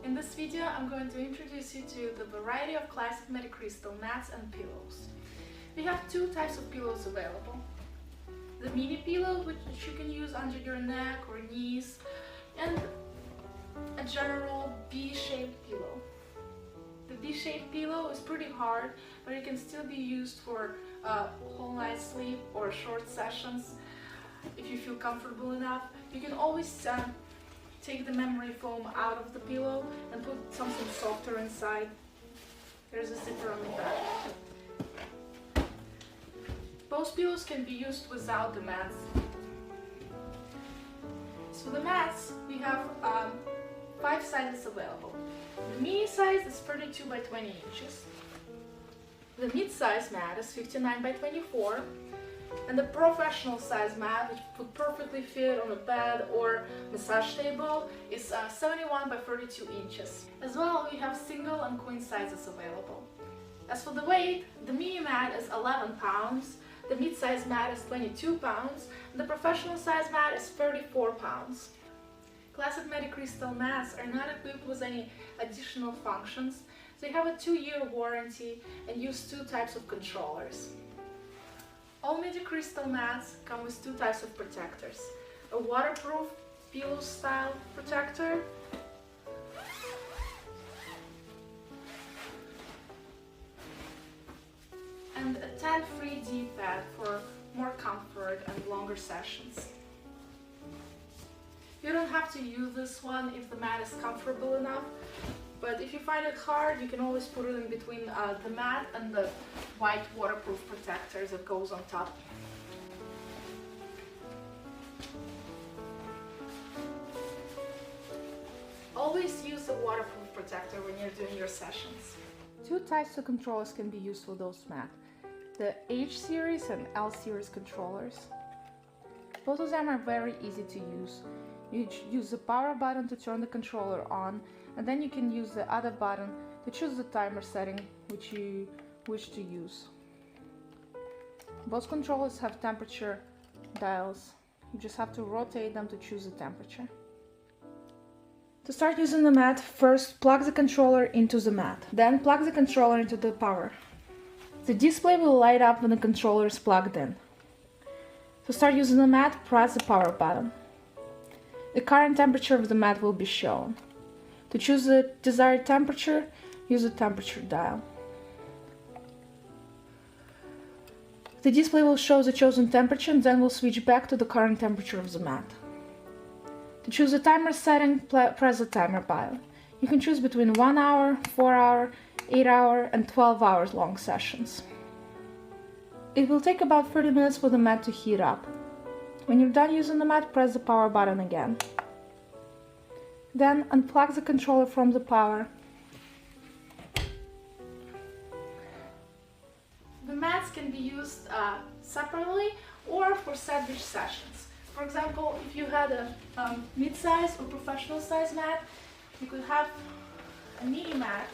In this video, I'm going to introduce you to the variety of classic MediCrystal mats and pillows. We have two types of pillows available. The mini pillow, which you can use under your neck or knees, and a general B-shaped pillow. The B-shaped pillow is pretty hard, but it can still be used for whole night sleep or short sessions if you feel comfortable enough. You can always take the memory foam out of the pillow and put something softer inside. There's a zipper on the back. Both pillows can be used without the mats. So the mats, we have 5 sizes available. The mini size is 32 by 20 inches. The mid-size mat is 59 by 24. And the professional size mat, which would perfectly fit on a bed or massage table, is 71 by 32 inches. As well, we have single and queen sizes available. As for the weight, the mini mat is 11 pounds, the mid-size mat is 22 pounds, and the professional size mat is 34 pounds. Classic MediCrystal mats are not equipped with any additional functions. They have a 2-year warranty and use 2 types of controllers. All MediCrystal mats come with 2 types of protectors. A waterproof pillow style protector and a 10-free D-pad for more comfort and longer sessions. You don't have to use this one if the mat is comfortable enough, but if you find it hard, you can always put it in between the mat and the white waterproof protector that goes on top. Always use a waterproof protector when you're doing your sessions. 2 types of controllers can be used for those mats. The H series and L series controllers. Both of them are very easy to use. You use the power button to turn the controller on, and then you can use the other button to choose the timer setting which you wish to use. Both controllers have temperature dials. You just have to rotate them to choose the temperature. To start using the mat, first plug the controller into the mat, then plug the controller into the power. The display will light up when the controller is plugged in. To start using the mat, press the power button. The current temperature of the mat will be shown. To choose the desired temperature, use the temperature dial. The display will show the chosen temperature and then will switch back to the current temperature of the mat. To choose the timer setting, press the timer button. You can choose between 1 hour, 4 hour, 8 hour and 12 hours long sessions. It will take about 30 minutes for the mat to heat up. When you're done using the mat, press the power button again. Then unplug the controller from the power. The mats can be used separately or for sandwich sessions. For example, if you had a mid-size or professional size mat, you could have a mini mat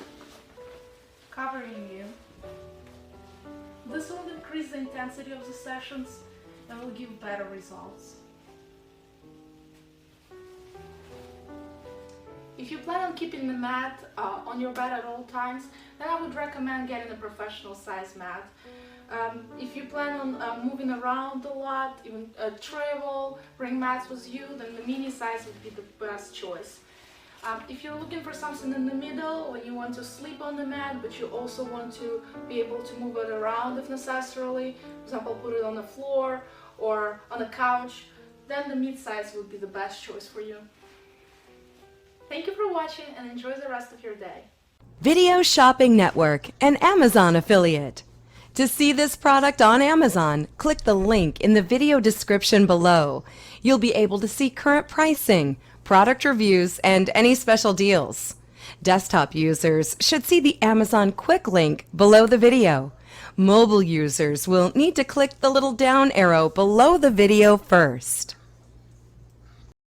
covering you. This will increase the intensity of the sessions and will give better results. If you plan on keeping the mat on your bed at all times, then I would recommend getting a professional size mat. If you plan on moving around a lot, even travel, bring mats with you, then the mini size would be the best choice. If you're looking for something in the middle, when you want to sleep on the mat, but you also want to be able to move it around if necessarily, for example, put it on the floor or on a couch, then the mid-size would be the best choice for you. Thank you for watching and enjoy the rest of your day. Video Shopping Network, an Amazon affiliate. To see this product on Amazon, click the link in the video description below. You'll be able to see current pricing, product reviews, and any special deals. Desktop users should see the Amazon quick link below the video. Mobile users will need to click the little down arrow below the video first.